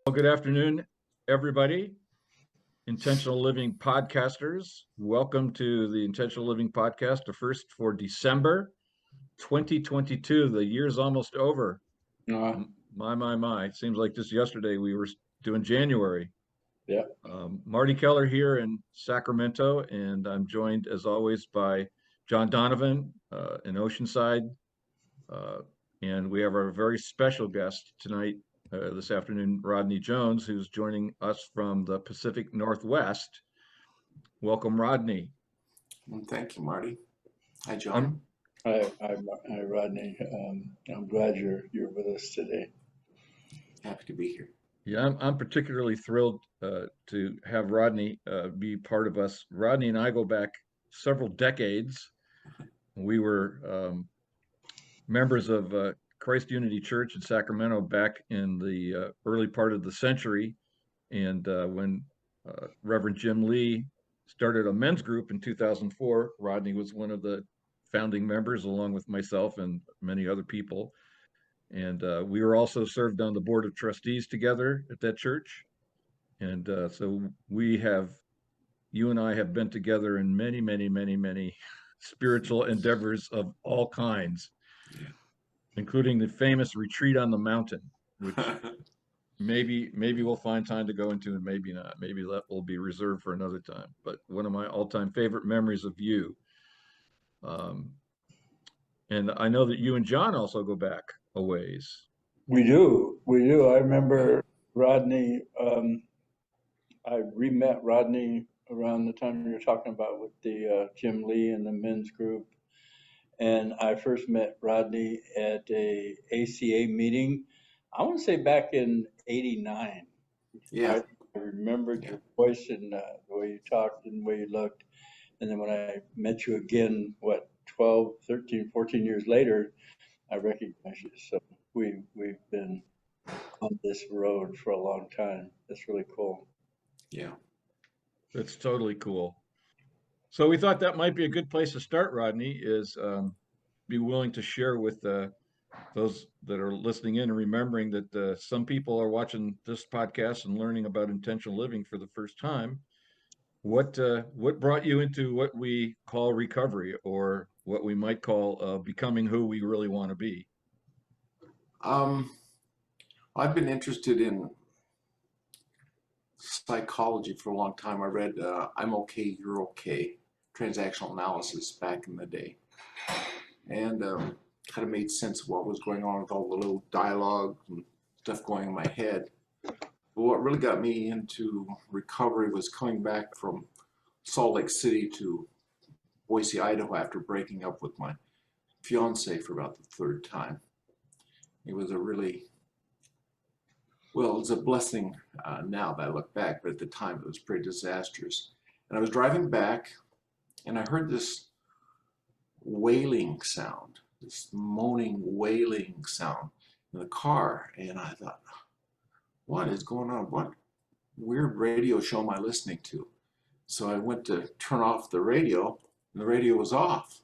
Well, good afternoon, everybody. Intentional Living podcasters. Welcome to the Intentional Living podcast, the first for December 2022. The year's almost over. Uh, My. It seems like just yesterday we were doing January. yeah. Marty Keller here in Sacramento, and I'm joined as always by John Donovan in Oceanside. Uh, and we have our very special guest tonight, this afternoon, Rodney Jones, who's joining us from the Pacific Northwest. Welcome, Rodney. Thank you, Marty. Hi, John. I'm, Hi, Rodney. I'm glad you're with us today. Happy to be here. yeah, I'm particularly thrilled to have Rodney be part of us. Rodney and I go back several decades. We were members of Christ Unity Church in Sacramento back in the early part of the century. And when Reverend Jim Lee started a men's group in 2004, Rodney was one of the founding members, along with myself and many other people. And we were also served on the board of trustees together at that church. And so you and I have been together in many spiritual endeavors of all kinds, Yeah. including the famous retreat on the mountain, which maybe we'll find time to go into, and maybe not. Maybe that will be reserved for another time. But one of my all-time favorite memories of you. Um, and I know that you and John also go back a ways. We do. I remember Rodney. I re-met Rodney around the time you're talking about with the Jim Lee and the men's group. And I first met Rodney at a ACA meeting. I want to say back in '89. Yeah. I remembered your voice and the way you talked and the way you looked. And then when I met you again, 12, 13, 14 years later, I recognize you. So we've been on this road for a long time. That's really cool. Yeah. That's totally cool. So we thought that might be a good place to start, Rodney, is be willing to share with those that are listening in and remembering that some people are watching this podcast and learning about intentional living for the first time. What brought you into what we call recovery, or what we might call becoming who we really want to be? I've been interested in psychology for a long time. I read I'm Okay, You're Okay, transactional analysis back in the day. And kind of made sense of what was going on with all the little dialogue and stuff going in my head. But what really got me into recovery was coming back from Salt Lake City to Boise, Idaho after breaking up with my fiance for about the third time. It was it's a blessing now that I look back, but at the time it was pretty disastrous. And I was driving back and I heard this wailing sound, this moaning, wailing sound in the car. And I thought, what is going on? What weird radio show am I listening to? So I went to turn off the radio and the radio was off.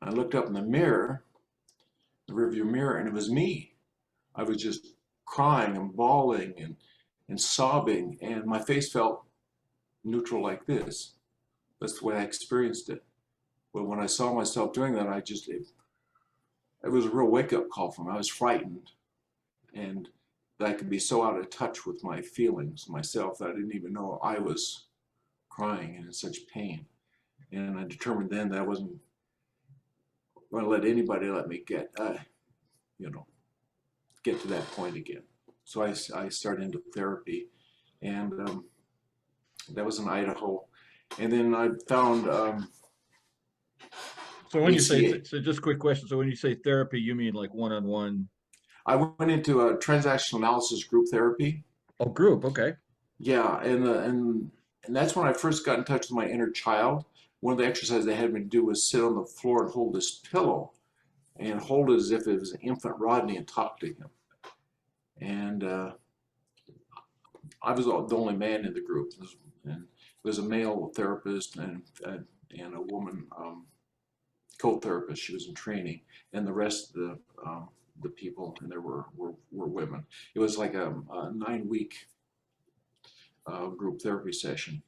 I looked up in the mirror, the rearview mirror, and it was me. I was just crying and bawling and sobbing, and my face felt neutral like this. That's the way I experienced it. But when I saw myself doing that, it was a real wake-up call for me. I was frightened, and that I could be so out of touch with my feelings myself that I didn't even know I was crying and in such pain. And I determined then that I wasn't going to let anybody let me get to that point again. So I started into therapy, and that was in Idaho. And then I found So when you say, so just a quick question. So when you say therapy, you mean like one-on-one? I went into a transactional analysis group therapy. Oh, group. Okay. Yeah, and that's when I first got in touch with my inner child. One of the exercises they had me do was sit on the floor and hold this pillow and hold it as if it was an infant Rodney and talk to him. And I was the only man in the group. And it was a male therapist and a woman co-therapist. She was in training, and the rest of the people, and there were women. It was like a 9-week group therapy session.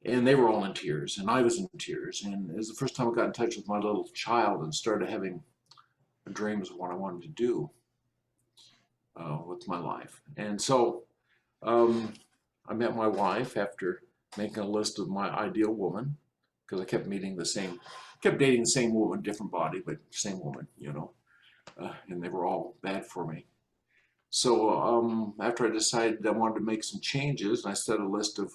And they were all in tears, and I was in tears. And it was the first time I got in touch with my little child and started having dreams of what I wanted to do with my life. And so I met my wife after making a list of my ideal woman, because I kept dating the same woman, different body, but same woman, you know, and they were all bad for me. So after I decided I wanted to make some changes, I set a list of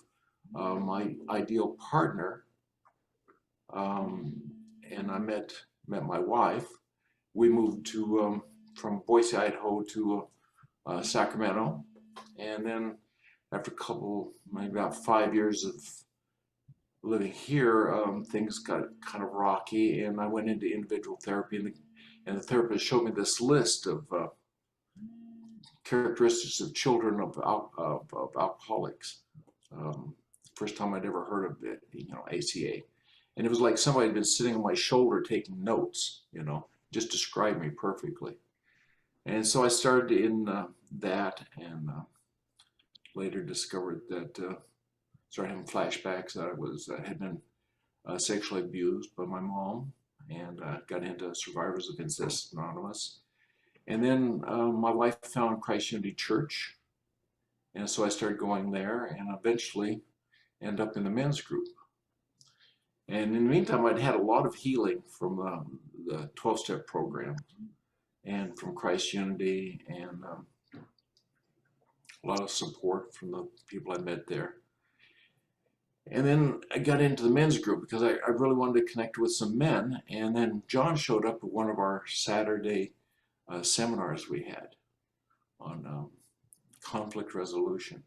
my ideal partner, and I met my wife. We moved to from Boise, Idaho to Sacramento, and then after maybe about 5 years of living here, things got kind of rocky, and I went into individual therapy, and the therapist showed me this list of characteristics of children of alcoholics. First time I'd ever heard of it, you know, ACA. And it was like somebody had been sitting on my shoulder taking notes, you know, just described me perfectly. And so I started in that, and later discovered that, started having flashbacks that I had been sexually abused by my mom, and got into Survivors of Incest Anonymous. And then my wife found Christ Unity Church, and so I started going there, and eventually end up in the men's group. And in the meantime, I'd had a lot of healing from the 12-step program and from Christ Unity, and a lot of support from the people I met there. And then I got into the men's group because I really wanted to connect with some men. And then John showed up at one of our Saturday seminars we had on conflict resolution.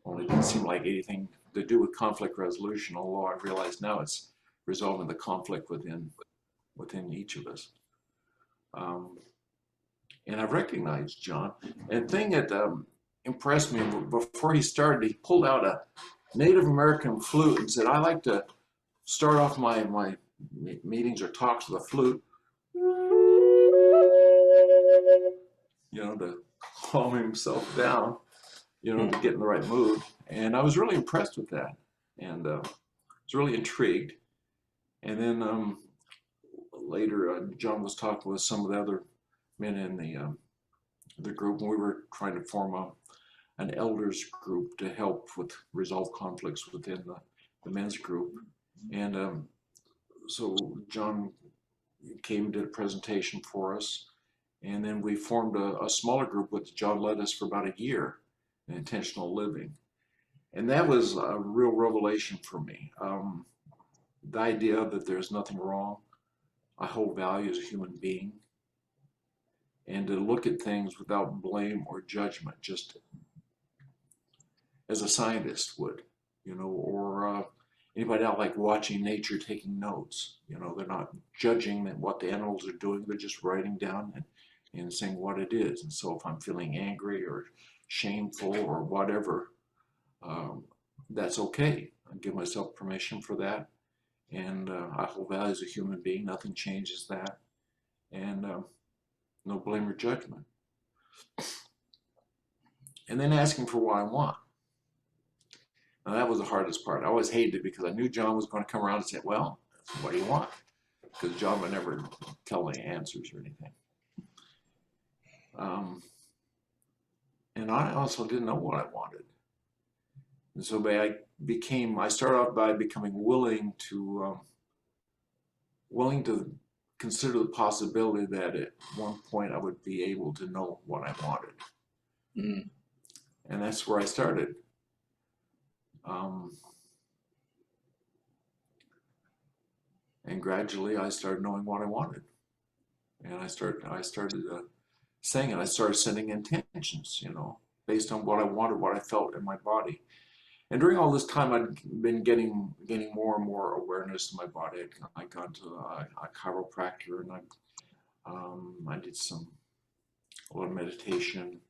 Only it didn't seem like anything to do with conflict resolution, although I realize now it's resolving the conflict within each of us. And I recognized John. And the thing that impressed me, before he started, he pulled out a Native American flute and said, "I like to start off my meetings or talks with a flute, you know, to calm himself down, you know, to get in the right mood." And I was really impressed with that, and was really intrigued. And then later, John was talking with some of the other men in the group, and we were trying to form an elders group to help resolve conflicts within the men's group. And so John came and did a presentation for us, and then we formed a smaller group with John led us for about a year in intentional living. And that was a real revelation for me. The idea that there's nothing wrong, I hold value as a human being, and to look at things without blame or judgment, just as a scientist would, you know, or anybody out like watching nature taking notes. You know, they're not judging what the animals are doing, they're just writing down and saying what it is. And so if I'm feeling angry or shameful or whatever, that's okay. I give myself permission for that. And I hold value as a human being, nothing changes that. And no blame or judgment. And then asking for what I want. Now that was the hardest part. I always hated it because I knew John was going to come around and say, "Well, what do you want?" Because John would never tell any answers or anything. And I also didn't know what I wanted. And so I started off by becoming willing to consider the possibility that at one point I would be able to know what I wanted. Mm. And that's where I started. And gradually I started knowing what I wanted. And I started saying it. I started setting intentions, you know, based on what I wanted, what I felt in my body. And during all this time, I'd been gaining more and more awareness in my body. I got to a chiropractor, and I did a lot of meditation,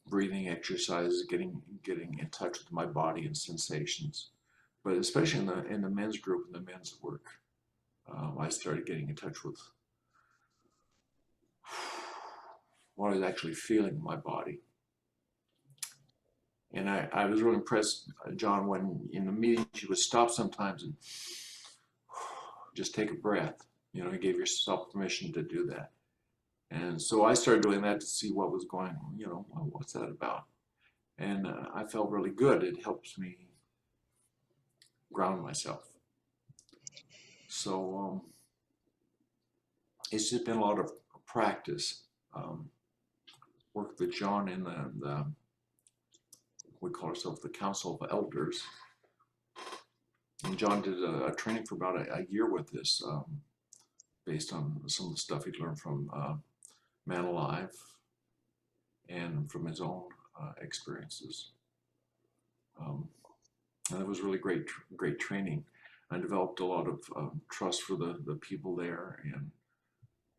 breathing exercises, getting in touch with my body and sensations. But especially in the men's group and the men's work, I started getting in touch with what I was actually feeling in my body. And I was really impressed, John, when in the meetings you would stop sometimes and just take a breath. You gave yourself permission to do that. And so I started doing that to see what was going on, well, what's that about? And I felt really good. It helps me ground myself. So it's just been a lot of practice. Worked with John in the we call ourselves the Council of Elders. And John did a training for about a year with this, based on some of the stuff he'd learned from Man Alive and from his own experiences. And it was really great training. I developed a lot of trust for the people there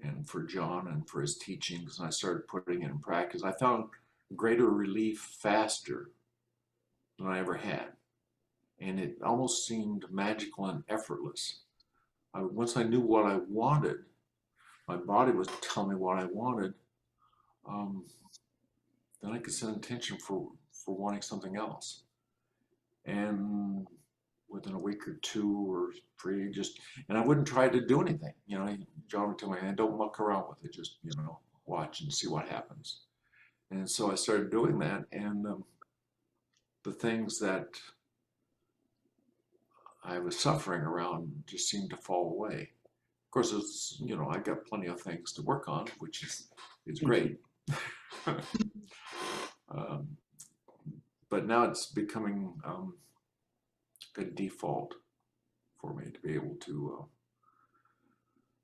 and for John and for his teachings, and I started putting it in practice. I found greater relief faster than I ever had, and it almost seemed magical and effortless. Once I knew what I wanted, my body was telling me what I wanted, then I could set intention for wanting something else. And within a week or 2 or 3, and I wouldn't try to do anything. John would tell me, don't muck around with it, just, watch and see what happens. And so I started doing that, and the things that I was suffering around just seemed to fall away. Of course, it's, I got plenty of things to work on, which is great. But now it's becoming a default for me to be able to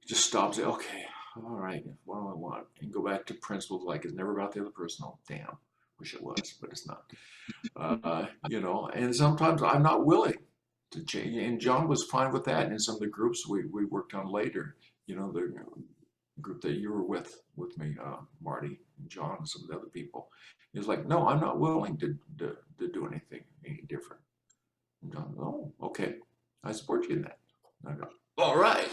just stop and say, okay, all right, what do I want? And go back to principles like it's never about the other person. Oh, damn, wish it was, but it's not. And sometimes I'm not willing to change. And John was fine with that. And in some of the groups we worked on later, the group that you were with me, Marty and John and some of the other people, he was like, no, I'm not willing to do anything any different. And John, oh, okay, I support you in that. And I go, all right,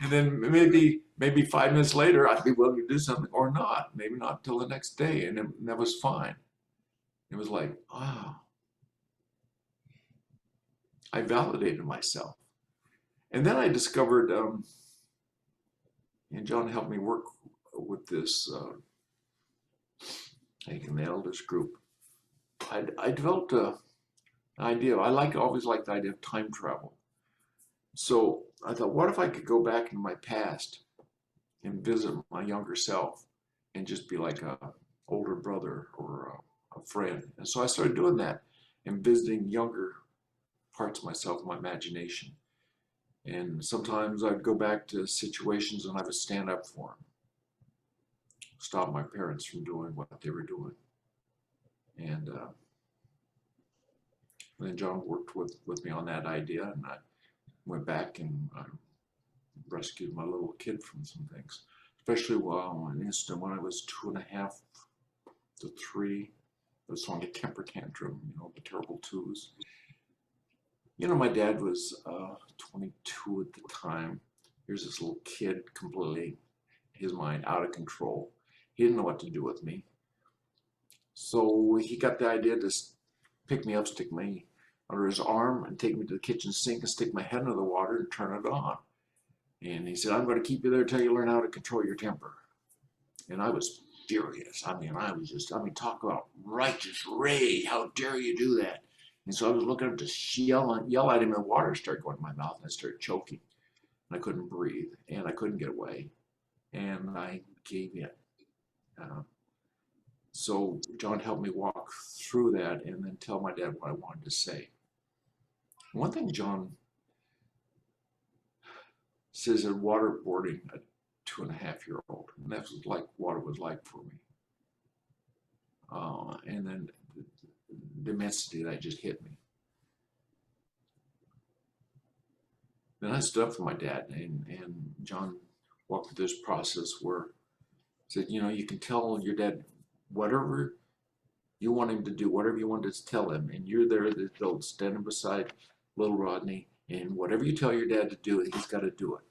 And then maybe 5 minutes later, I'd be willing to do something or not. Maybe not till the next day, and that was fine. It was like, wow, I validated myself. And then I discovered, and John helped me work with this, in the elders group. I developed an idea. Always liked the idea of time travel. So I thought, what if I could go back into my past and visit my younger self and just be like a older brother or a friend? And so I started doing that and visiting younger parts of myself in my imagination. And sometimes I'd go back to situations and I would stand up for them, stop my parents from doing what they were doing. And then John worked with me on that idea, and I went back and rescued my little kid from some things, especially an incident when I was 2.5 to 3. I was throwing a temper tantrum, the terrible twos. My dad was 22 at the time. Here's this little kid, completely, his mind out of control. He didn't know what to do with me. So he got the idea to pick me up, stick me under his arm, and take me to the kitchen sink and stick my head under the water and turn it on. And he said, I'm going to keep you there till you learn how to control your temper. And I was furious. Talk about righteous rage. How dare you do that? And so I was looking up to yell at him, and water started going to my mouth, and I started choking. And I couldn't breathe, and I couldn't get away. And I gave in. So John helped me walk through that and then tell my dad what I wanted to say. One thing John says that waterboarding a 2.5-year-old, and that's like water was like for me. And then the immensity that just hit me. Then I stood up for my dad, and John walked through this process where he said, you can tell your dad whatever you want him to do, whatever you want to tell him, and you're there, the adult, standing beside little Rodney, And whatever you tell your dad to do, he's got to do it.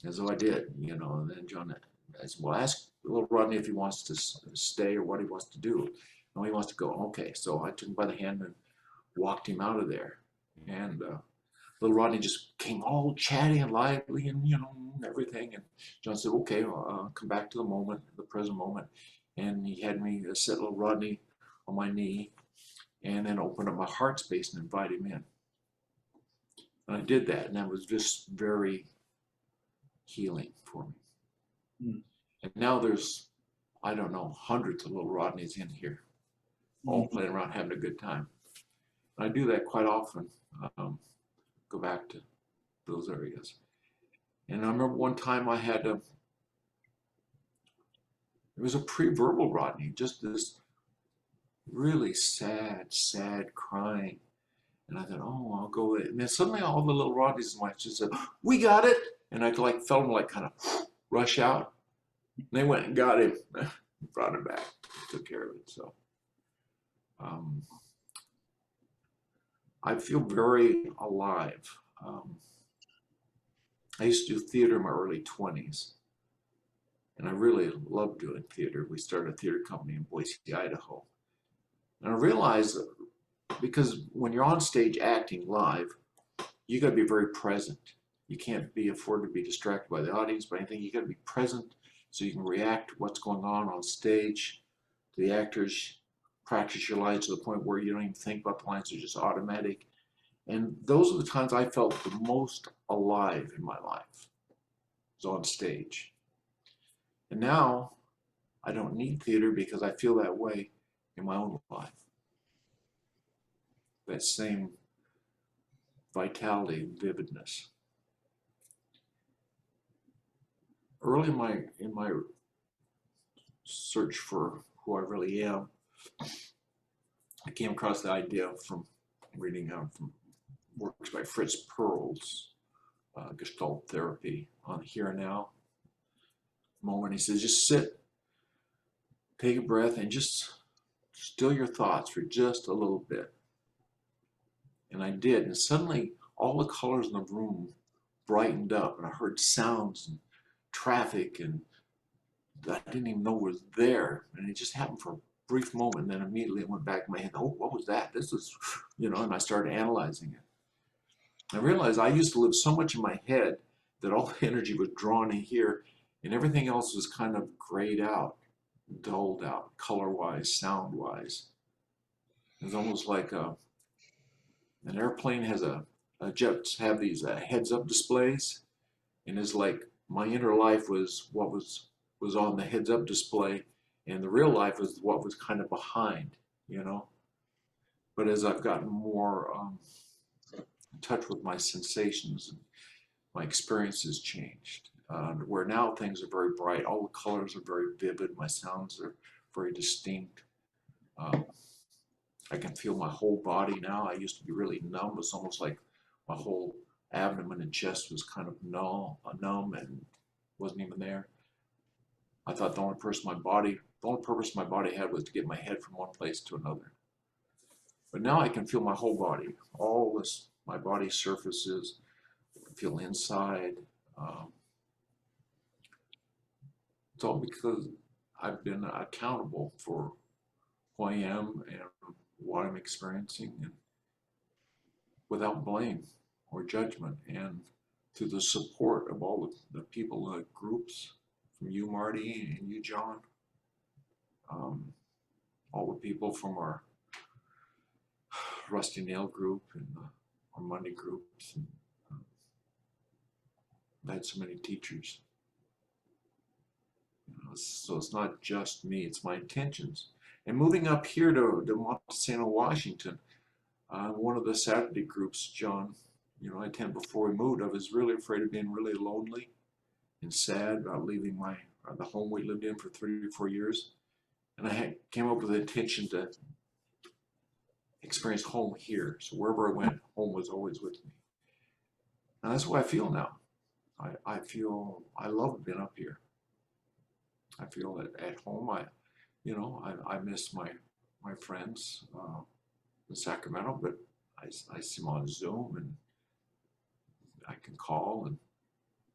And so I did, you know. And then John, I said, well, ask little Rodney if he wants to stay or what he wants to do. No, he wants to go. Okay, so I took him by the hand and walked him out of there. And little Rodney just came all chatty and lively and, you know, everything. And John said, okay, come back to the moment, the present moment. And he had me sit little Rodney on my knee and then open up my heart space and invite him in. And I did that, and that was just very healing for me. Mm. And now there's, I don't know, hundreds of little Rodneys in here, all playing around, having a good time. And I do that quite often, go back to those areas. And I remember one time I had it was a pre-verbal Rodney, just this really sad crying. And I thought, oh, I'll go with it. And then suddenly all the little Rodneys in my just said, we got it. And I like felt them like kind of rush out. And they went and got him, brought him back, took care of it. So I feel very alive. I used to do theater in my early 20s. And I really loved doing theater. We started a theater company in Boise, Idaho. And I realized that because when you're on stage acting live, you got to be very present. You can't afford to be distracted by the audience, by anything. You got to be present so you can react to what's going on stage. The actors practice your lines to the point where you don't even think about the lines, they're just automatic. And those are the times I felt the most alive in my life, was on stage. And now I don't need theater because I feel that way in my own life. That same vitality, vividness. Early in my search for who I really am, I came across the idea from reading from works by Fritz Perls, Gestalt therapy on here and now moment. He says, just sit, take a breath, and just still your thoughts for just a little bit. And I did, and suddenly all the colors in the room brightened up, and I heard sounds and traffic, and I didn't even know was there. And it just happened for a brief moment, and then immediately it went back in my head. Oh, what was that? This is, you know, and I started analyzing it. I realized I used to live so much in my head that all the energy was drawn in here, and everything else was kind of grayed out, dulled out, color-wise, sound-wise. It was almost like an airplane has jets have these heads-up displays, and it's like my inner life was what was on the heads-up display, and the real life was what was kind of behind, you know. But as I've gotten more in touch with my sensations, my experiences changed. Where now things are very bright, all the colors are very vivid, my sounds are very distinct. I can feel my whole body now. I used to be really numb. It's almost like my whole abdomen and chest was kind of numb and wasn't even there. I thought the only purpose my body had was to get my head from one place to another. But now I can feel my whole body, all this, my body surfaces, I can feel inside. It's all because I've been accountable for who I am and what I'm experiencing, and without blame or judgment, and through the support of all the people in the groups, from you, Marty, and you, John, all the people from our Rusty Nail group and our Monday groups. And, I've had so many teachers. You know, so it's not just me, it's my intentions. And moving up here to Montesano, Washington, one of the Saturday groups, John, you know, I attended before we moved. I was really afraid of being really lonely and sad about leaving the home we lived in for 3 or 4 years. And I came up with the intention to experience home here. So wherever I went, home was always with me. And that's what I feel now. I feel I love being up here. I feel at home. I miss my friends in Sacramento, but I see them on Zoom, and I can call,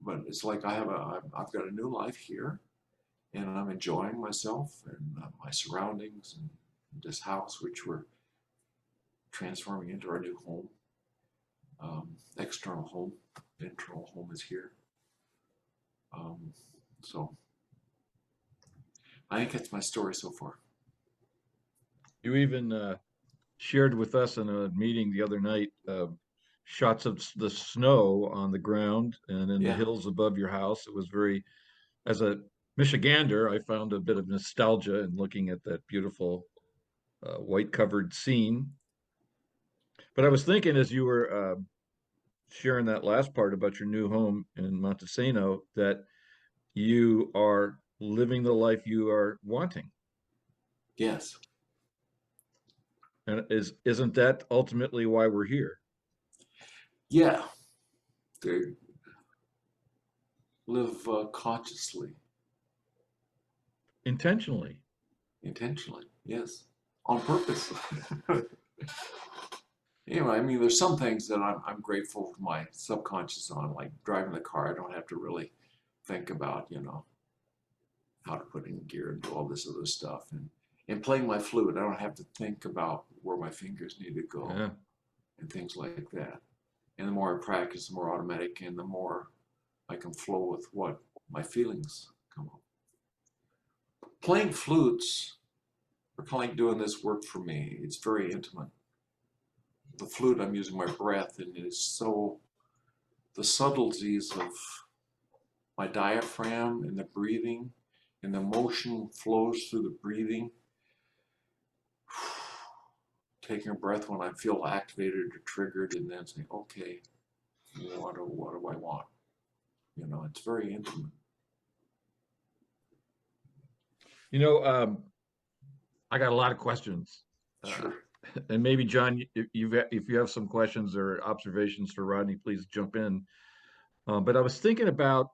but it's like I've got a new life here, and I'm enjoying myself and my surroundings and this house, which we're transforming into our new home, external home. The internal home is here. So I think that's my story so far. You even shared with us in a meeting the other night shots of the snow on the ground and in the Yeah. hills above your house. It was very, as a Michigander, I found a bit of nostalgia in looking at that beautiful white covered scene. But I was thinking as you were sharing that last part about your new home in Montesano that you are living the life you are wanting. Yes. And isn't that ultimately why we're here? Yeah. To live consciously, Intentionally. intentionally. Yes. On purpose. Anyway, I mean, there's some things that I'm grateful for my subconscious on, like driving the car. I don't have to really think about, how to put in gear and do all this other stuff. And playing my flute, I don't have to think about where my fingers need to go Yeah. and things like that. And the more I practice, the more automatic and the more I can flow with what my feelings come up. Playing flutes, or kind of like doing this work for me, it's very intimate. The flute, I'm using my breath, and it's so, the subtleties of my diaphragm and the breathing, and the motion flows through the breathing. Taking a breath when I feel activated or triggered, and then saying, okay, what do I want? It's very intimate. I got a lot of questions. Sure. And maybe John, if you have some questions or observations for Rodney, please jump in. But I was thinking about,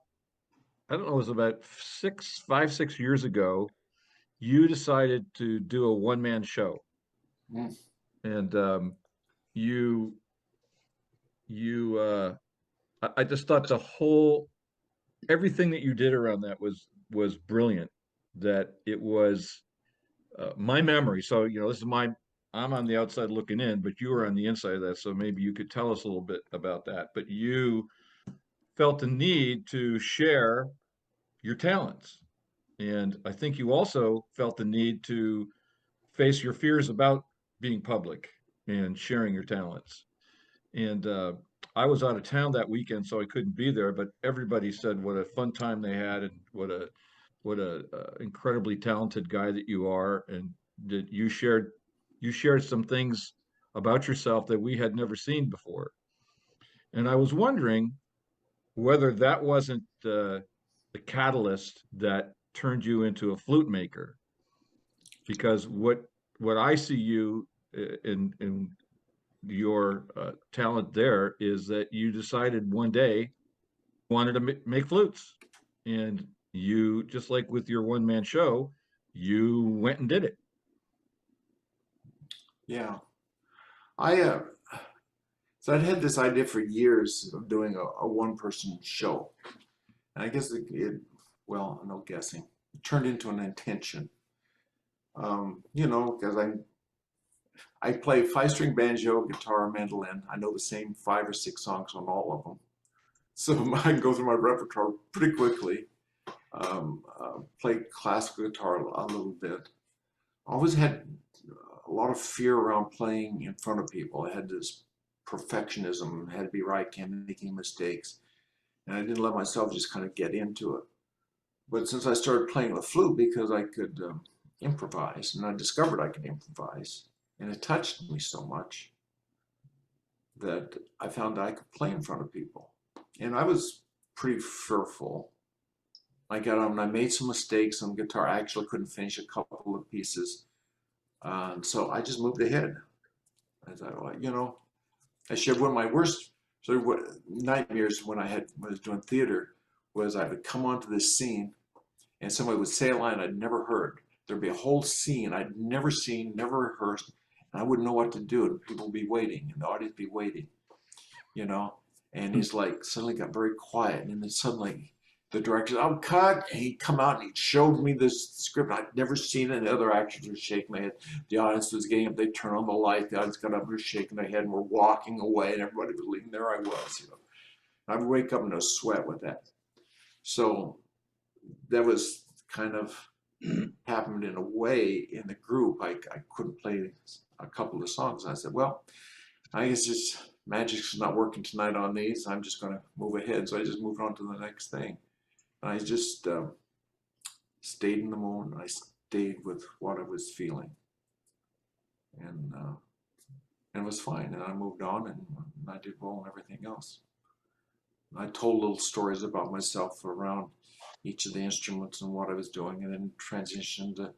I don't know, it was about 6 years ago, you decided to do a one-man show. Mm. And you I just thought everything that you did around that was brilliant. That it was my memory. So I'm on the outside looking in, but you were on the inside of that. So maybe you could tell us a little bit about that. But you felt the need to share your talents, and I think you also felt the need to face your fears about being public and sharing your talents. And I was out of town that weekend, so I couldn't be there. But everybody said what a fun time they had, and what a incredibly talented guy that you are, and that you shared some things about yourself that we had never seen before. And I was wondering whether that wasn't the catalyst that turned you into a flute maker, because what I see you in your talent there is that you decided one day you wanted to make flutes, and you, just like with your one-man show, you went and did it. Yeah. I so I'd had this idea for years of doing a one-person show. And I guess well, no guessing, it turned into an intention. Because I play five-string banjo, guitar, mandolin. I know the same 5 or 6 songs on all of them. So I can go through my repertoire pretty quickly. Play classical guitar a little bit. I always had a lot of fear around playing in front of people. I had this perfectionism, had to be right, can't make any mistakes. And I didn't let myself just kind of get into it. But since I started playing the flute, because I could improvise, and I discovered I could improvise, and it touched me so much that I found I could play in front of people. And I was pretty fearful. I got on, I made some mistakes on guitar. I actually couldn't finish a couple of pieces. So I just moved ahead. I thought, well, I shared one of my worst sort of nightmares when I was doing theater was I would come onto this scene and somebody would say a line I'd never heard. There'd be a whole scene I'd never seen, never rehearsed, and I wouldn't know what to do. And people would be waiting, and the audience would be waiting, you know. And he's like, suddenly got very quiet. And then suddenly the director said, "Oh, cut." And he'd come out and he showed me this script. I'd never seen it. And the other actors were shaking their head. The audience was getting up. They turned on the light. The audience got up and were shaking their head and were walking away. And everybody was leaving. There I was, you know. I'd wake up in a sweat with that. So that was kind of happened in a way in the group. I couldn't play a couple of songs. I said, well, I guess just magic's not working tonight on these. I'm just going to move ahead. So I just moved on to the next thing. And I just stayed in the moment. I stayed with what I was feeling. And it was fine. And I moved on and I did well and everything else. I told little stories about myself around each of the instruments and what I was doing, and then transitioned to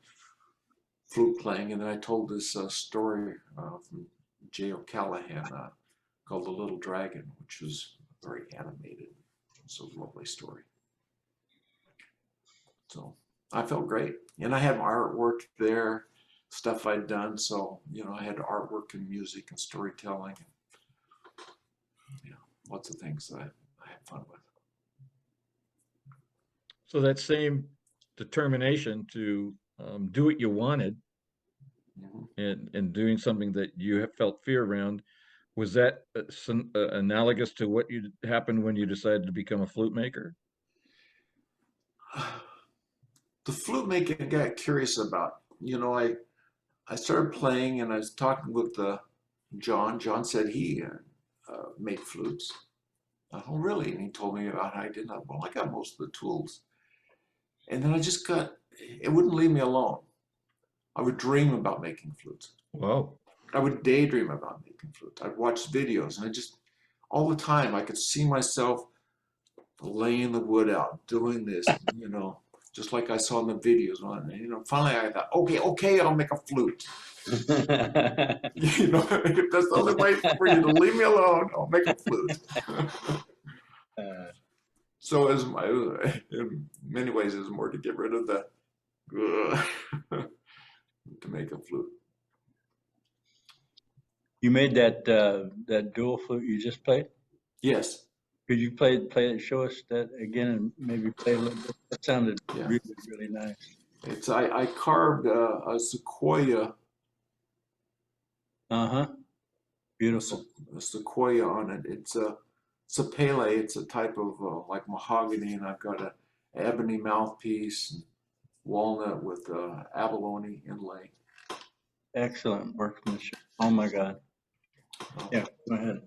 flute playing. And then I told this story from J. O'Callahan called The Little Dragon, which was very animated. It's a lovely story. So I felt great. And I had my artwork there, stuff I'd done. So, you know, I had artwork and music and storytelling, and, you know, lots of things that I had fun with. So that same determination to do what you wanted and doing something that you have felt fear around, was that analogous to what happened when you decided to become a flute maker? The flute making I got curious about. You know, I started playing and I was talking with John. John said he made flutes. I thought, oh, really? And he told me about how I did that. Well, I got most of the tools. And then it wouldn't leave me alone. I would dream about making flutes. Wow. I would daydream about making flutes. I'd watch videos and all the time, I could see myself laying the wood out, doing this, you know, just like I saw in the videos. And, you know, finally I thought, okay, I'll make a flute. You know, if that's the only way for you to leave me alone, I'll make a flute. So in many ways, it was more to get rid of the to make a flute. You made that dual flute you just played? Yes. Could you play it? Show us that again, and maybe play a little bit. That sounded really, really nice. I carved a sequoia. Beautiful. A sequoia on it. It's a pele. It's a type of like mahogany, and I've got a ebony mouthpiece and walnut with abalone inlay. Excellent workmanship. Oh my God. Yeah, go ahead.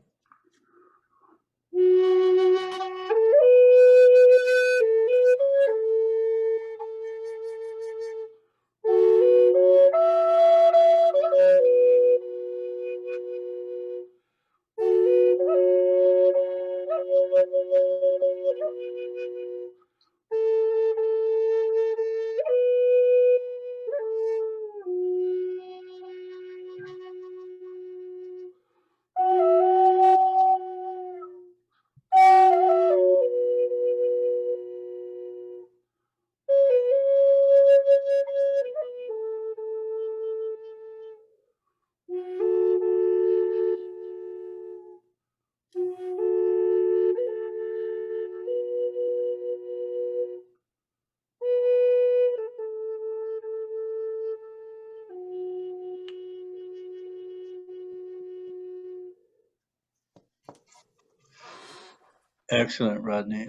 Excellent, Rodney.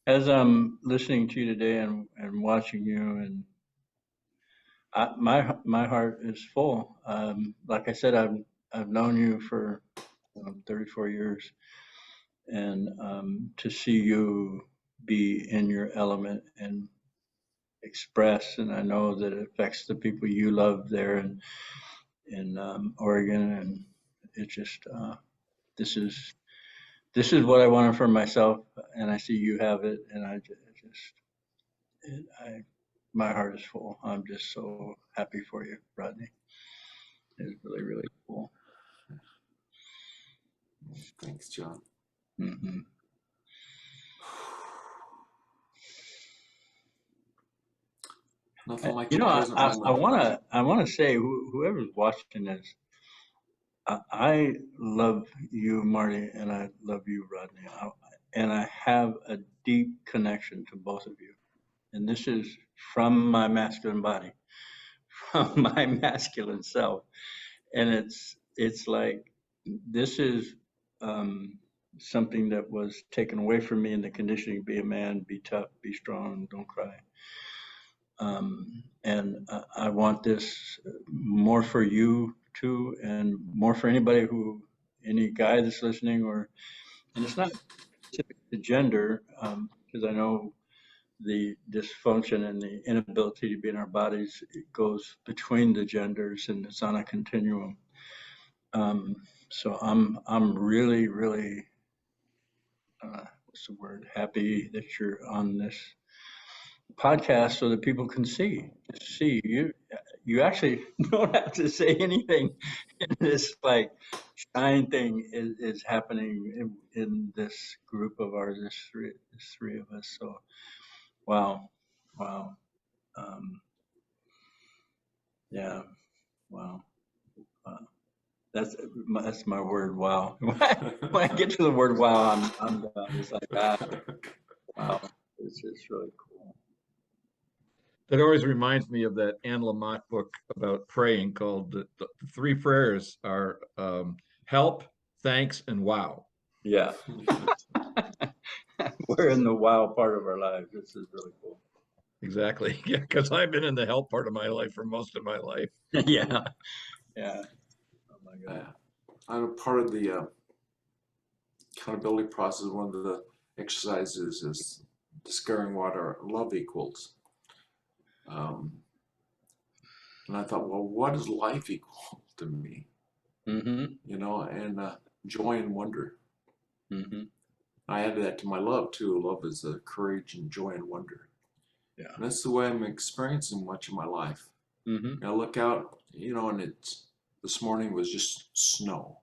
As I'm listening to you today and watching you, and my heart is full. Like I said, I've known you for 34 years, and to see you be in your element and express, and I know that it affects the people you love there in Oregon, and it just this is what I wanted for myself, and I see you have it, and my heart is full. I'm just so happy for you, Rodney. It's really, really cool. Thanks, John. Mm-hmm. Nothing like you know, a present moment. I want to say, whoever's watching this, I love you, Marty, and I love you, Rodney. And I have a deep connection to both of you. And this is from my masculine body, from my masculine self. And it's like this is something that was taken away from me in the conditioning: be a man, be tough, be strong, don't cry. And I want this more for you too, and more for anybody any guy that's listening, and it's not specific to gender, because I know the dysfunction and the inability to be in our bodies, it goes between the genders and it's on a continuum. So I'm really, really, what's the word? Happy that you're on this podcast so that people can see you. You actually don't have to say anything. This like shine thing is happening in this group of ours. There's three of us. So wow, wow, yeah, wow. Uh, that's my word. Wow. When I get to the word wow, I'm done. It's like wow. It's really cool. That always reminds me of that Anne Lamott book about praying called the three prayers are help, thanks, and wow. Yeah. We're in the wow part of our lives. This is really cool. Exactly. Yeah, because I've been in the help part of my life for most of my life. Yeah. Yeah. Oh my God. I'm a part of the accountability process. One of the exercises is discovering what our love equals. And I thought, well, what does life equal to me? Mm-hmm. You know, and joy and wonder. Mm-hmm. I added that to my love too. Love is courage and joy and wonder. Yeah. And that's the way I'm experiencing much of my life. Mm-hmm. I look out, you know, and this morning was just snow.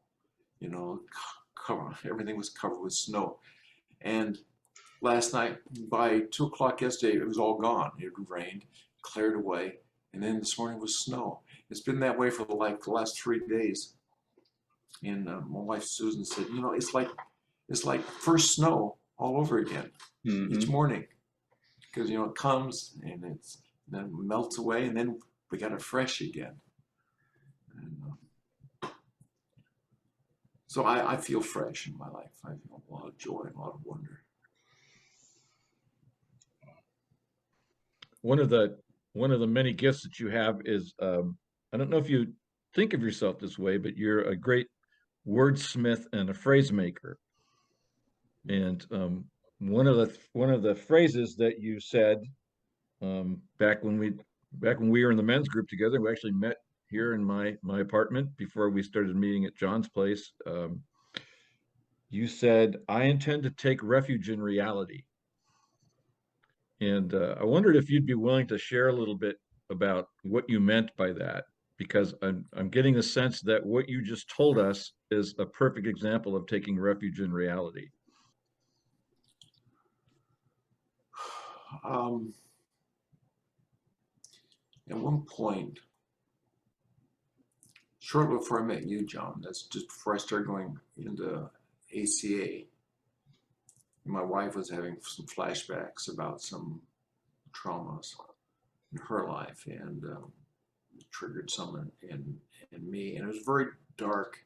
You know, everything was covered with snow. And last night, by 2 o'clock yesterday, it was all gone. It rained, cleared away, and then this morning was snow. It's been that way for the last 3 days. And my wife Susan said, you know, it's like first snow all over again each Mm-hmm. morning, because you know it comes and then melts away, and then we got it fresh again. And, so I feel fresh in my life. I feel a lot of joy and a lot of wonder. One of the many gifts that you have is I don't know if you think of yourself this way, but you're a great wordsmith and a phrase maker. And one of the phrases that you said back when we were in the men's group together, we actually met here in my apartment before we started meeting at John's place. You said, "I intend to take refuge in reality." And I wondered if you'd be willing to share a little bit about what you meant by that, because I'm getting the sense that what you just told us is a perfect example of taking refuge in reality. Um, at one point, shortly before I met you, John, that's just before I started going into ACA, my wife was having some flashbacks about some traumas in her life, and triggered some in me, and it was a very dark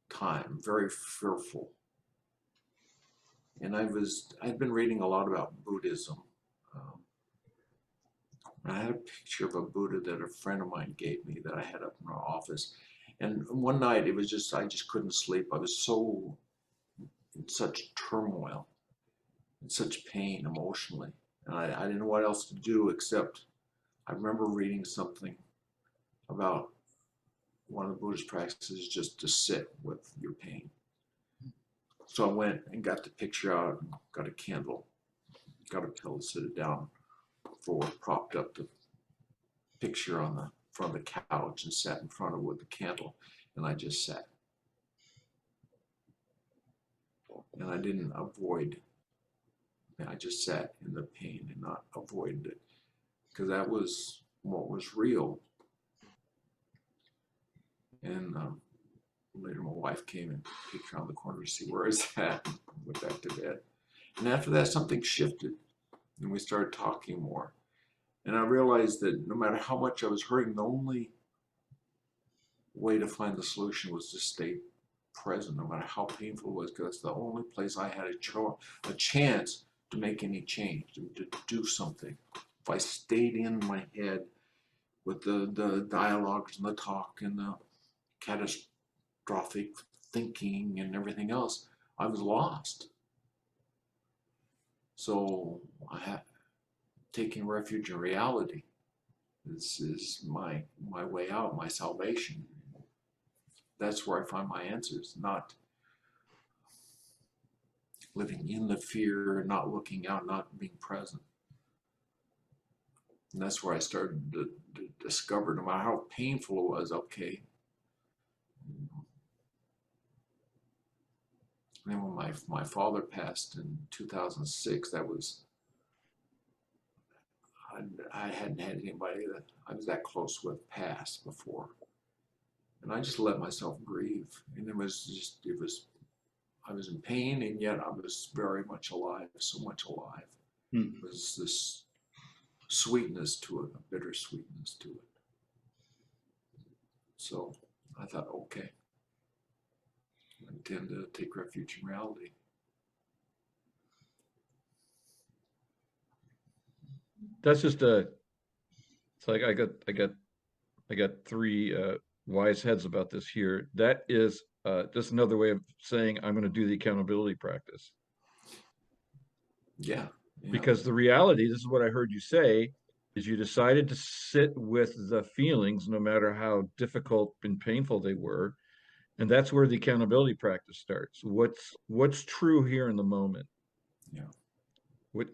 time, very fearful. And I'd been reading a lot about Buddhism. Um, I had a picture of a Buddha that a friend of mine gave me that I had up in our office. And one night it was just I just couldn't sleep. I was so in such turmoil, in such pain emotionally, and I didn't know what else to do except I remember reading something about one of the Buddhist practices just to sit with your pain. So I went and got the picture out, and got a candle, got a pillow to sit it down forward, propped up the picture on the front of the couch, and sat in front of it with the candle, and I just sat. And I didn't avoid, I just sat in the pain and not avoided it, because that was what was real. And Later, my wife came and peeked around the corner to see where I was at. Went back to bed. And after that, something shifted, and we started talking more. And I realized that no matter how much I was hurting, the only way to find the solution was to stay present, no matter how painful it was, because that's the only place I had a chance to make any change, to do something. If I stayed in my head with the dialogues and the talk and the catastrophic thinking and everything else, I was lost. So I have taking refuge in reality. This is my way out, my salvation. That's where I find my answers, not living in the fear, not looking out, not being present. And that's where I started to discover, no matter how painful it was, okay. And then when my father passed in 2006, that was, I hadn't had anybody that I was that close with pass before. And I just let myself grieve. And it was, I was in pain, and yet I was very much alive, so much alive. It was this sweetness to it, a bitter sweetness to it. So I thought, okay, I intend to take refuge in reality. That's just it's like I got three wise heads about this here. That is just another way of saying I'm going to do the accountability practice. Yeah. Because the reality, this is what I heard you say, is you decided to sit with the feelings, no matter how difficult and painful they were. And that's where the accountability practice starts. What's true here in the moment? Yeah.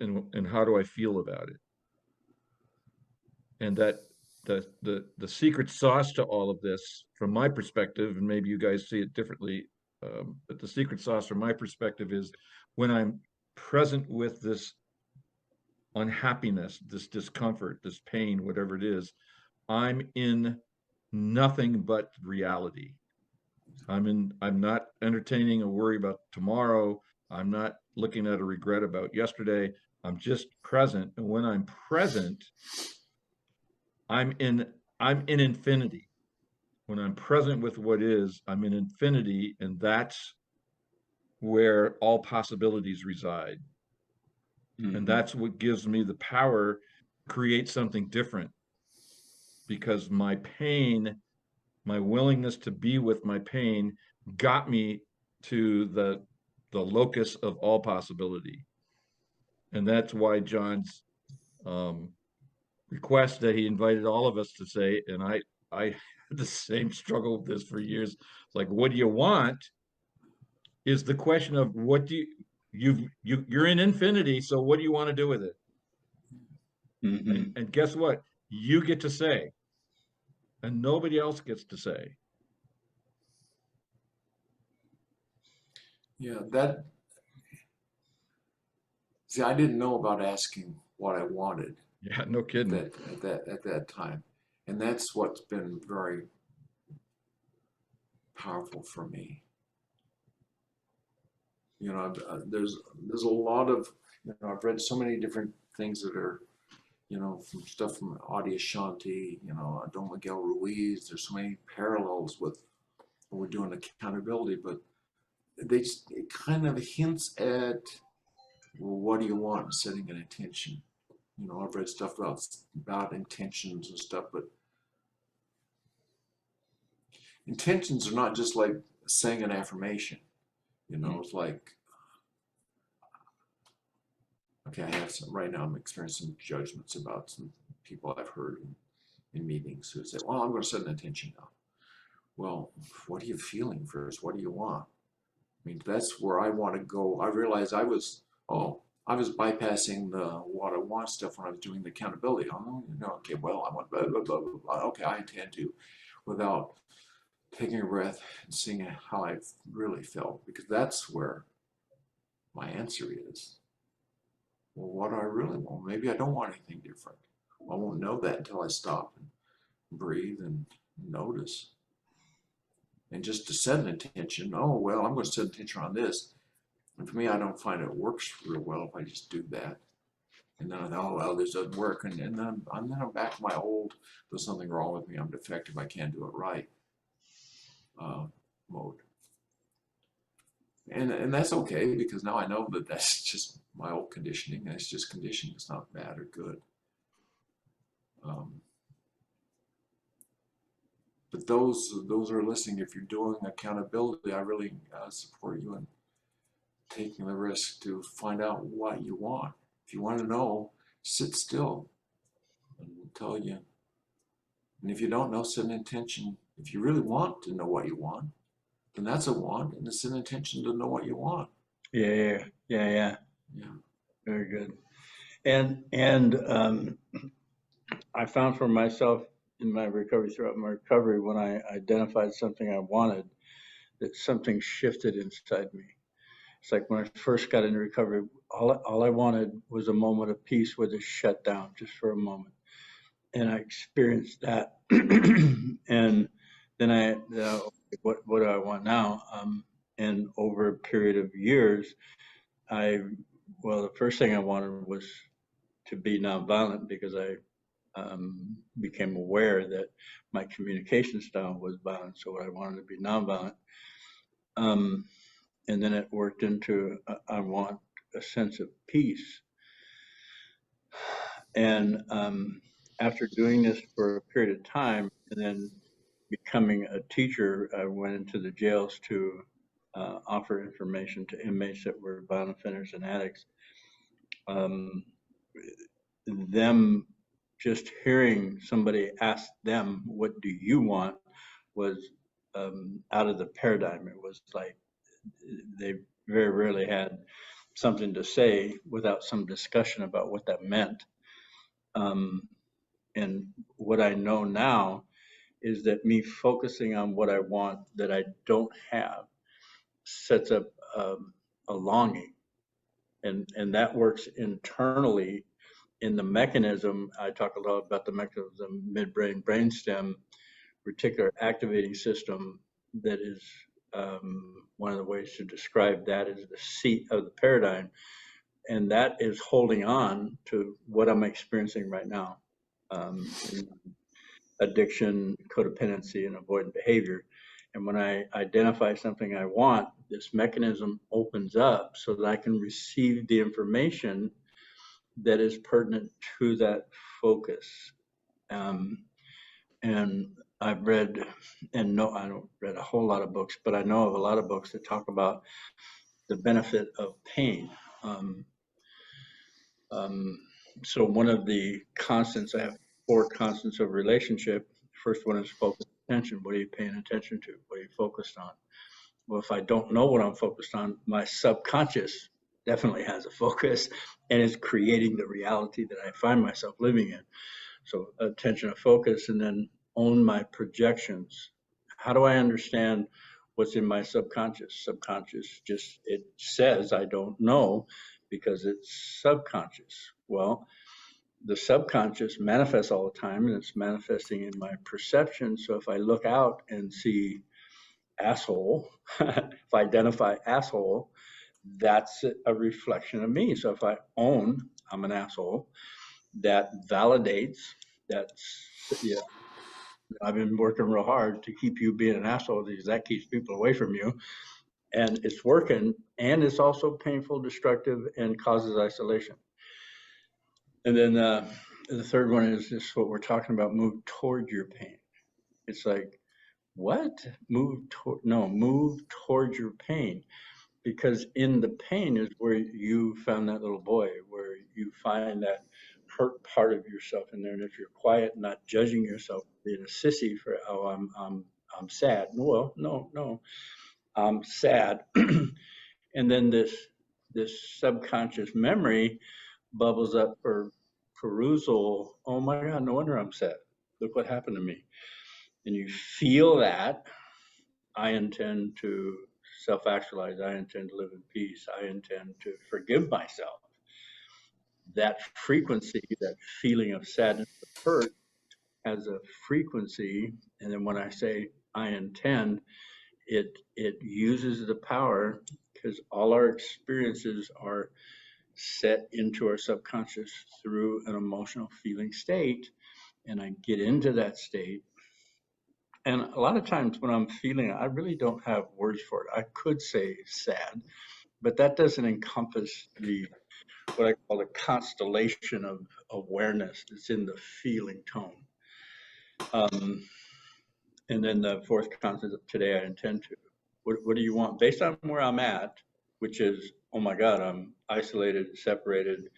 And how do I feel about it? And that the secret sauce to all of this, from my perspective, and maybe you guys see it differently, but the secret sauce from my perspective is when I'm present with this unhappiness, this discomfort, this pain, whatever it is, I'm in nothing but reality. I'm not entertaining a worry about tomorrow. I'm not looking at a regret about yesterday. I'm just present. And when I'm present, I'm in infinity. When I'm present with what is, I'm in infinity, and that's where all possibilities reside. And that's what gives me the power to create something different, because my pain, my willingness to be with my pain, got me to the locus of all possibility. And that's why John's request that he invited all of us to say, and I had the same struggle with this for years. It's like, what do you want? Is the question of what do you're in infinity, so what do you want to do with it? And guess what? You get to say, and nobody else gets to say. Yeah, see, I didn't know about asking what I wanted. Yeah, no kidding. At that time. And that's what's been very powerful for me. You know, there's a lot of, I've read so many different things that are, from stuff from Adi Ashanti, Don Miguel Ruiz. There's so many parallels with what we're doing accountability, but it kind of hints at, well, what do you want? Setting an intention. I've read stuff about intentions and stuff, but intentions are not just like saying an affirmation. It's like, okay, I have some, right now I'm experiencing judgments about some people I've heard in meetings who say, well, I'm going to set an intention now. Well, what are you feeling first? What do you want? I mean, that's where I want to go. I realized I was bypassing the what I want stuff when I was doing the accountability. Okay, well, I want blah, blah, blah, blah, blah. Okay, I intend to, without taking a breath and seeing how I really felt, because that's where my answer is. Well, what do I really want? Maybe I don't want anything different. I won't know that until I stop and breathe and notice. And just to set an intention, oh, well, I'm going to set an intention on this. And for me, I don't find it works real well if I just do that. And then I thought, oh, well, this doesn't work. And then I'm back to my old, there's something wrong with me. I'm defective. I can't do it right mode. And that's okay, because now I know that that's just my old conditioning. And it's just conditioning. It's not bad or good. But those are listening. If you're doing accountability, I really support you in taking the risk to find out what you want. If you want to know, sit still and we'll tell you. And if you don't know, set an intention. If you really want to know what you want, then that's a want, and it's an intention to know what you want. Yeah. Yeah. Very good. And I found for myself in my recovery, throughout my recovery, when I identified something I wanted, that something shifted inside me. It's like when I first got into recovery, all I wanted was a moment of peace where this shut down just for a moment. And I experienced that. And then what do I want now? And over a period of years, the first thing I wanted was to be nonviolent, because I became aware that my communication style was violent. So I wanted to be nonviolent. And then it worked into I want a sense of peace. And after doing this for a period of time, and then becoming a teacher, I went into the jails to offer information to inmates that were violent offenders and addicts. Them just hearing somebody ask them, "What do you want?" was out of the paradigm. It was like they very rarely had something to say without some discussion about what that meant. And what I know now is that me focusing on what I want that I don't have sets up a longing, and that works internally in the mechanism. I talk a lot about the mechanism, midbrain brainstem reticular activating system. That is one of the ways to describe that is the seat of the paradigm, and that is holding on to what I'm experiencing right now. Addiction, codependency, and avoidant behavior. And when I identify something I want, this mechanism opens up so that I can receive the information that is pertinent to that focus. And I've read, and no, I don't read a whole lot of books, but I know of a lot of books that talk about the benefit of pain. So one of the constants, I have 4 constants of relationship. First one is focus attention. What are you paying attention to? What are you focused on? Well, if I don't know what I'm focused on, my subconscious definitely has a focus and is creating the reality that I find myself living in. So attention and focus, and then own my projections. How do I understand what's in my subconscious? Subconscious just, it says I don't know because it's subconscious. Well, the subconscious manifests all the time, and it's manifesting in my perception. So if I look out and see asshole, if I identify asshole, that's a reflection of me. So if I own I'm an asshole, that validates that's, yeah, I've been working real hard to keep you being an asshole because that keeps people away from you. And it's working, and it's also painful, destructive, and causes isolation. And then the third one is just what we're talking about, move toward your pain. It's like, what? Move towards your pain. Because in the pain is where you found that little boy, where you find that hurt part of yourself in there. And if you're quiet, not judging yourself, being a sissy for, oh, I'm sad. Well, no, I'm sad. And then this subconscious memory bubbles up for perusal. Oh my God, no wonder I'm sad. Look what happened to me. And you feel that. I intend to self-actualize. I intend to live in peace. I intend to forgive myself. That frequency, that feeling of sadness, of hurt, has a frequency. And then when I say I intend, it uses the power because all our experiences are set into our subconscious through an emotional feeling state. And I get into that state. And a lot of times when I'm feeling, I really don't have words for it. I could say sad, but that doesn't encompass the what I call the constellation of awareness that's in the feeling tone. And then the fourth concept of today, I intend to. What do you want? Based on where I'm at, which is, oh my God, I'm isolated, separated,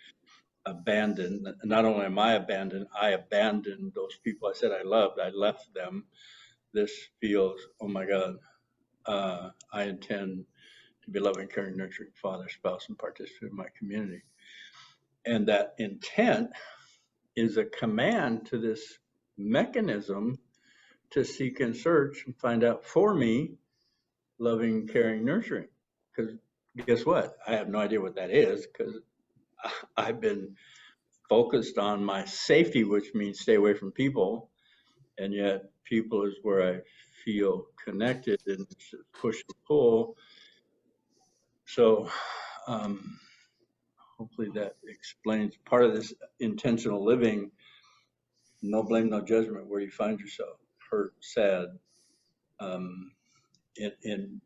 abandoned. Not only am I abandoned those people I said I loved. I left them. This feels, oh my God, I intend to be loving, caring, nurturing father, spouse, and participant in my community. And that intent is a command to this mechanism to seek and search and find out for me loving, caring, nurturing. Because guess what? I have no idea what that is because I've been focused on my safety, which means stay away from people. And yet, people is where I feel connected and push and pull. So, hopefully, that explains part of this intentional living. No blame, no judgment, where you find yourself hurt, sad. And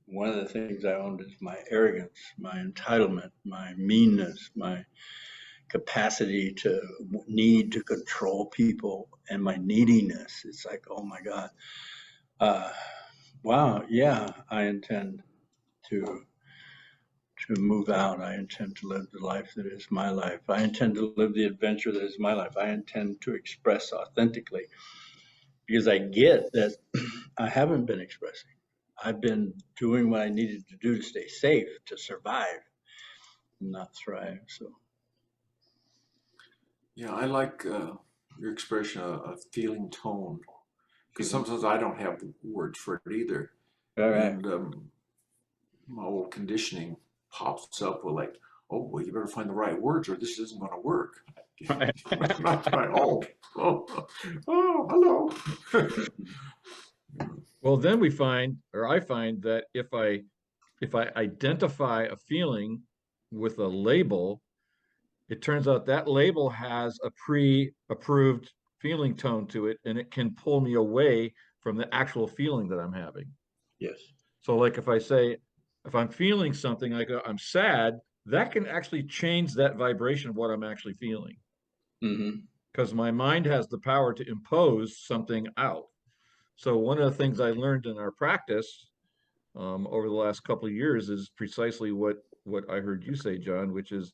one of the things I owned is my arrogance, my entitlement, my meanness, my capacity to need to control people, and my neediness. It's like, oh my God. Wow, yeah, I intend to move out. I intend to live the life that is my life. I intend to live the adventure that is my life. I intend to express authentically because I get that I haven't been expressing. I've been doing what I needed to do to stay safe, to survive, and not thrive. So, Yeah, I like your expression of feeling tone, because sometimes I don't have the words for it either. all right. And my old conditioning pops up with like, oh, well, you better find the right words or this isn't going to work. Not right. Oh, hello. Well, then we find, or I find that if I identify a feeling with a label, it turns out that label has a pre-approved feeling tone to it, and it can pull me away from the actual feeling that I'm having. Yes. So, like if I say, if I'm feeling something like I'm sad, that can actually change that vibration of what I'm actually feeling. Because my mind has the power to impose something out. So one of the things I learned in our practice over the last couple of years is precisely what I heard you say, John, which is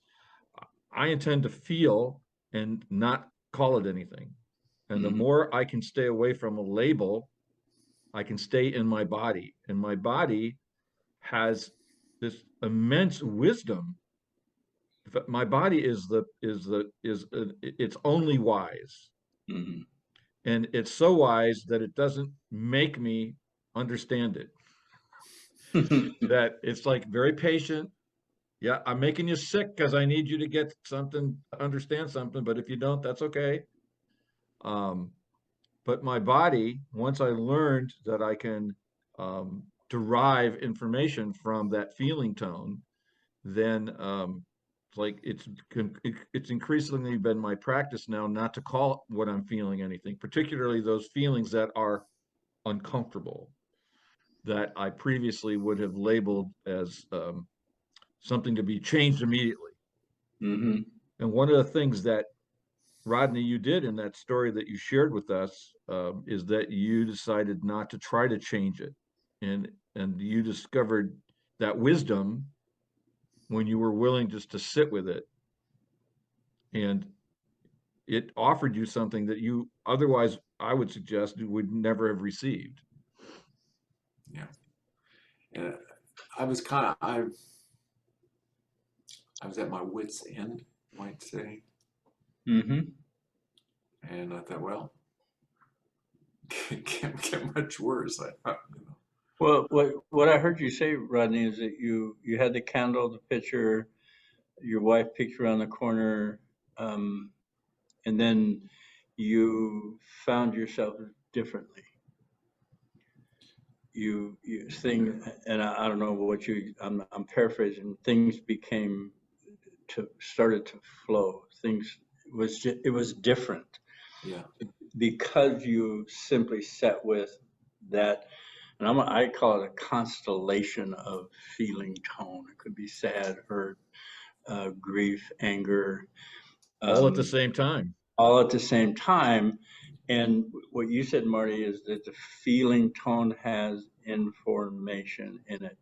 I intend to feel and not call it anything. And the more I can stay away from a label, I can stay in my body. And my body has this immense wisdom. My body is it's only wise. And it's so wise that it doesn't make me understand it. That it's like very patient. Yeah, I'm making you sick because I need you to get something, understand something. But if you don't, that's okay. But my body, once I learned that I can derive information from that feeling tone, then like it's increasingly been my practice now not to call what I'm feeling anything, particularly those feelings that are uncomfortable, that I previously would have labeled as something to be changed immediately. And one of the things that Rodney, you did in that story that you shared with us is that you decided not to try to change it, and you discovered that wisdom when you were willing just to sit with it, and it offered you something that you otherwise, I would suggest, you would never have received. Yeah, and I was kind of I was at my wit's end, you might say. And I thought, well, can't get much worse. I thought, Well, what I heard you say, Rodney, is that you had the candle, the picture, your wife peeked around the corner, and then you found yourself differently. you thing, and I don't know what I'm paraphrasing. Things started to flow. Things it was different Yeah. because you simply sat with that, and I call it a constellation of feeling tone. It could be sad, hurt, grief, anger, All at the um, same time. all at the same time. And what you said, Marty, is that the feeling tone has information in it.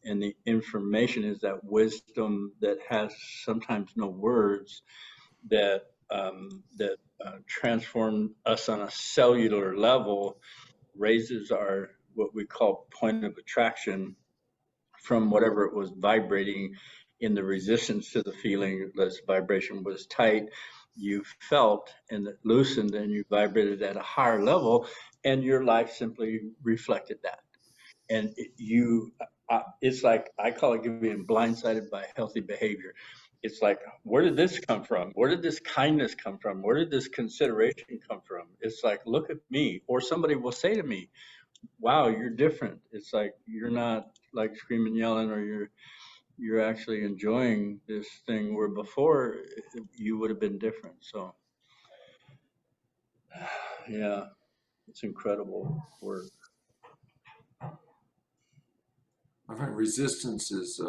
And the information is that wisdom that has sometimes no words that transform us on a cellular level, raises our what we call point of attraction from whatever it was vibrating in the resistance to the feeling. This vibration was tight, you felt and it loosened, and you vibrated at a higher level, and your life simply reflected that. And it's like, I call it being blindsided by healthy behavior. It's like, where did this come from? Where did this kindness come from? Where did this consideration come from? It's like, look at me. Or somebody will say to me, wow, you're different. It's like, you're not like screaming, yelling, or you're actually enjoying this thing where before you would have been different. So yeah, it's incredible work. I find resistance is,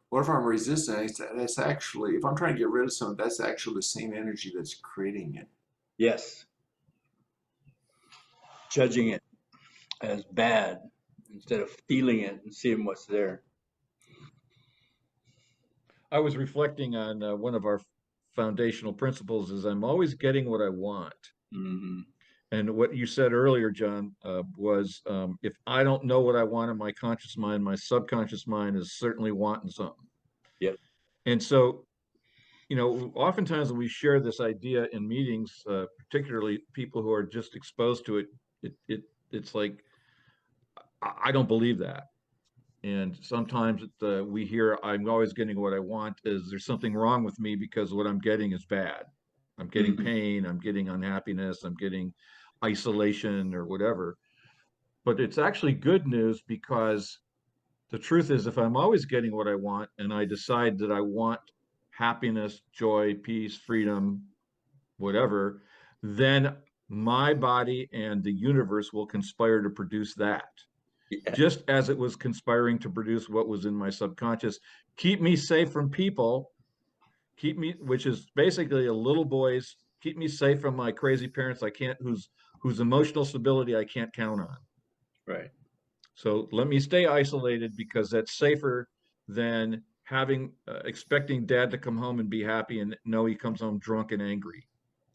what if I'm resistant? That's actually, if I'm trying to get rid of something, that's actually the same energy that's creating it. Yes, judging it as bad instead of feeling it and seeing what's there. I was reflecting on one of our foundational principles is I'm always getting what I want. Mm-hmm. And what you said earlier, John, was if I don't know what I want in my conscious mind, my subconscious mind is certainly wanting something. Yep. And so, oftentimes when we share this idea in meetings, particularly people who are just exposed to it's like, I don't believe that. And sometimes we hear, I'm always getting what I want. Is there something wrong with me because what I'm getting is bad? I'm getting Mm-hmm. pain, I'm getting unhappiness, I'm getting isolation or whatever. But it's actually good news because the truth is, if I'm always getting what I want and I decide that I want happiness, joy, peace, freedom, whatever, then my body and the universe will conspire to produce that, Yeah. just as it was conspiring to produce what was in my subconscious. Keep me safe from people, which is basically a little boy's, keep me safe from my crazy parents I can't, whose emotional stability I can't count on. Right. So let me stay isolated because that's safer than expecting dad to come home and be happy and no, he comes home drunk and angry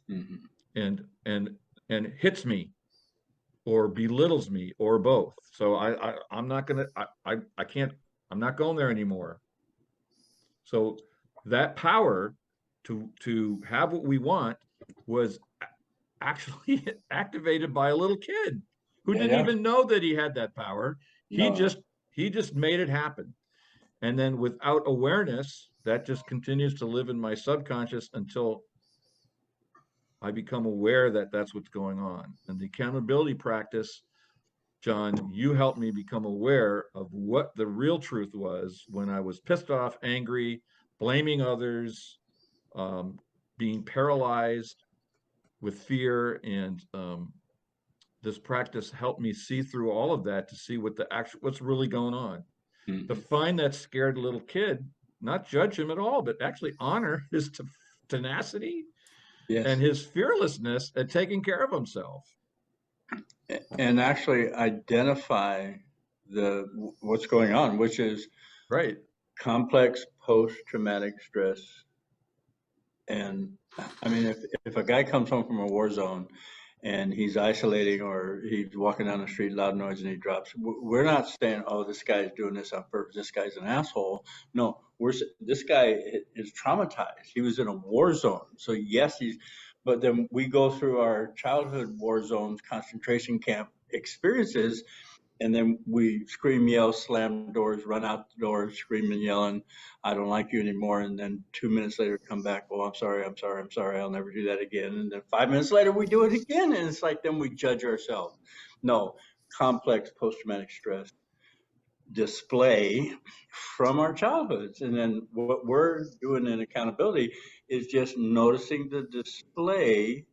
Mm-hmm. and hits me or belittles me or both. So I'm not gonna I can't, I'm not going there anymore. So that power to have what we want was actually activated by a little kid who Yeah. didn't Yeah. even know that he had that power. He No. just he just made it happen. And then without awareness, that just continues to live in my subconscious until I become aware that that's what's going on. And the accountability practice, John, you helped me become aware of what the real truth was when I was pissed off, angry, blaming others, being paralyzed with fear. And this practice helped me see through all of that to see what's really going on. To Mm-hmm. find that scared little kid, not judge him at all, but actually honor his tenacity and Yes. his fearlessness at taking care of himself. And actually identify what's going on, which is Right. complex post-traumatic stress. And I mean, if a guy comes home from a war zone and he's isolating or he's walking down the street, loud noise, and he drops, we're not saying, oh, this guy's doing this on purpose, this guy's an asshole. No, this guy is traumatized. He was in a war zone. So yes, but then we go through our childhood war zones, concentration camp experiences, and then we scream, yell, slam doors, run out the door, screaming, yelling, I don't like you anymore. And then 2 minutes later, come back, oh, I'm sorry, I'm sorry, I'm sorry, I'll never do that again. And then 5 minutes later, we do it again. And it's like, then we judge ourselves. No, complex post-traumatic stress display from our childhoods. And then what we're doing in accountability is just noticing the display,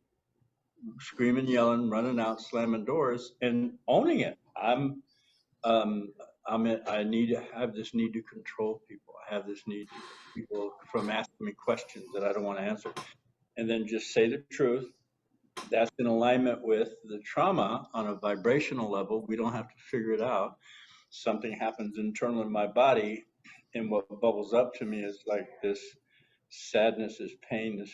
screaming, yelling, running out, slamming doors, and owning it. I need to have this need to control people. I have this need to keep people from asking me questions that I don't want to answer. And then just say the truth. That's in alignment with the trauma on a vibrational level. We don't have to figure it out. Something happens internal in my body, and what bubbles up to me is like this sadness, this pain, this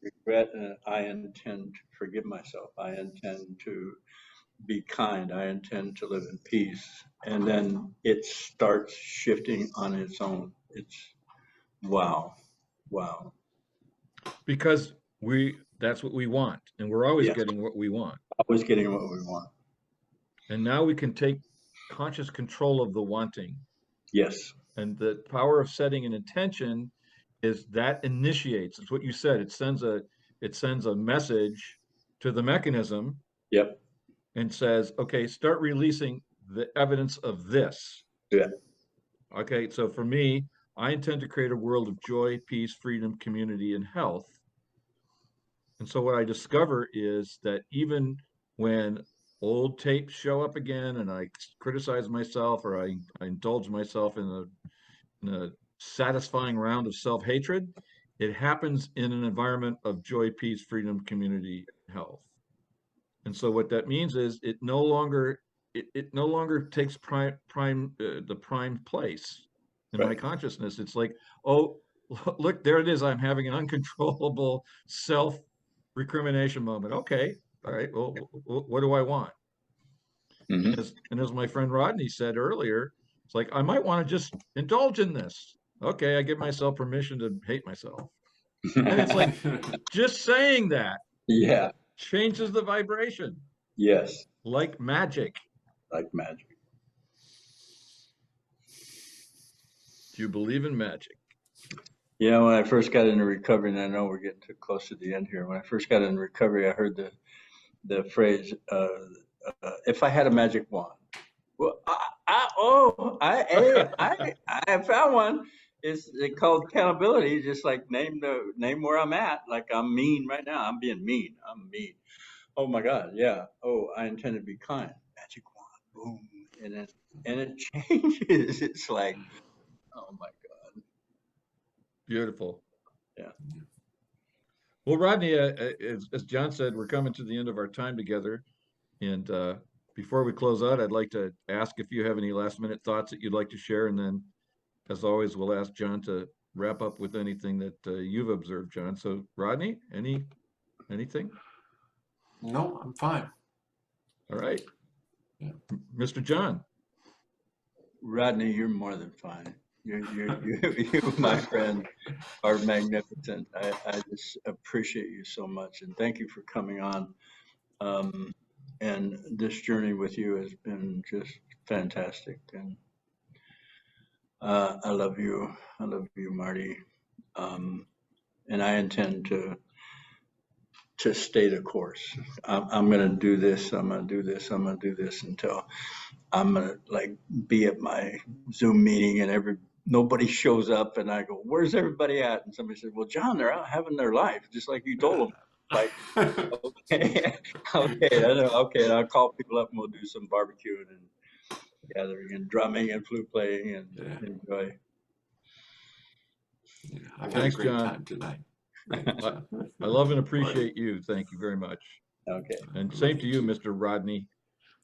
regret, and I intend to forgive myself. I intend to be kind. I intend to live in peace. And then it starts shifting on its own. It's wow. Wow. Because that's what we want, and we're always Yes. getting what we want. Always getting what we want. And now we can take conscious control of the wanting. Yes. And the power of setting an intention is that initiates. It's what you said. It sends a message to the mechanism. Yep. And says, okay, start releasing the evidence of this. Yeah. Okay, so for me, I intend to create a world of joy, peace, freedom, community, and health. And so what I discover is that even when old tapes show up again and I criticize myself or I indulge myself in a satisfying round of self-hatred, it happens in an environment of joy, peace, freedom, community, health. And so what that means is it no longer takes the prime place in my consciousness. It's like, oh, look, there it is. I'm having an uncontrollable self-recrimination moment. Okay, all right. Well, what do I want? Mm-hmm. And as my friend Rodney said earlier, it's like I might want to just indulge in this. Okay, I give myself permission to hate myself. And it's like just saying that. Yeah. Changes the vibration. Yes. Like magic. Like magic. Do you believe in magic? Yeah, when I first got into recovery, and I know we're getting too close to the end here. When I first got into recovery, I heard the phrase, if I had a magic wand. Well, I found one. It's called accountability. Just like name where I'm at. Like I'm mean right now. I'm being mean. I'm mean. Oh my God, yeah. Oh, I intend to be kind. Magic wand, boom, and it changes. It's like, oh my God. Beautiful. Yeah. Well, Rodney, as John said, we're coming to the end of our time together, and before we close out, I'd like to ask if you have any last-minute thoughts that you'd like to share, and then, as always, we'll ask John to wrap up with anything that you've observed, John. So, Rodney, anything? No, I'm fine. All right. Yeah. Mr. John. Rodney, you're more than fine. You, my friend, are magnificent. I just appreciate you so much, and thank you for coming on. And this journey with you has been just fantastic. And I love you. I love you, Marty. And I intend to stay the course. I'm going to do this. I'm going to do this. I'm going to do this until I'm going to like be at my Zoom meeting and nobody shows up and I go, where's everybody at? And somebody says, well, John, they're out having their life, just like you told them. Like, okay, okay, and I'll call people up and we'll do some barbecuing and gathering and drumming and flute playing and enjoy. Yeah, I've had a great time tonight. I love and appreciate you. Thank you very much. Okay. And same to you, Mr. Rodney.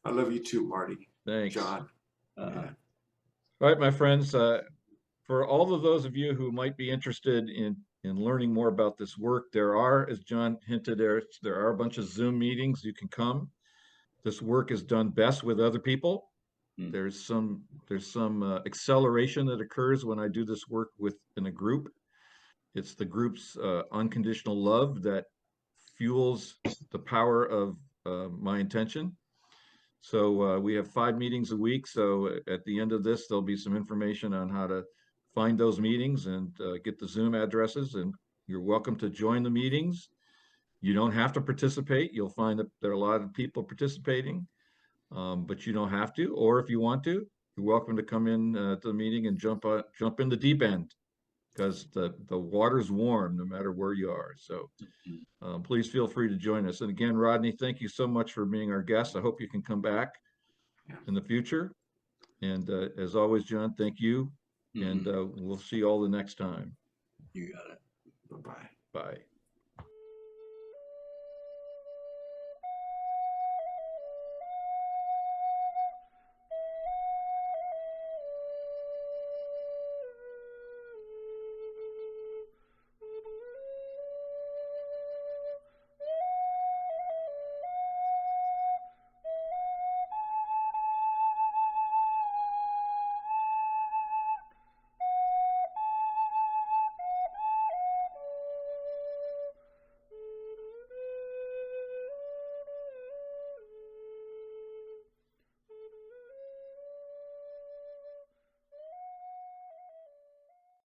I love you too, Marty. Thanks. John. All right, my friends. For all of those of you who might be interested in learning more about this work, there are, as John hinted, there are a bunch of Zoom meetings you can come. This work is done best with other people. There's some acceleration that occurs when I do this work in a group. It's the group's unconditional love that fuels the power of my intention. So we have 5 meetings a week. So at the end of this, there'll be some information on how to find those meetings and get the Zoom addresses. And you're welcome to join the meetings. You don't have to participate. You'll find that there are a lot of people participating. but you don't have to. Or if you want to, you're welcome to come in to the meeting and jump in the deep end, because the water's warm no matter where you are. So please feel free to join us. And again, Rodney, thank you so much for being our guest. I hope you can come back in the future. And as always, John, thank you. And we'll see you all the next time. You got it. Bye-bye. Bye.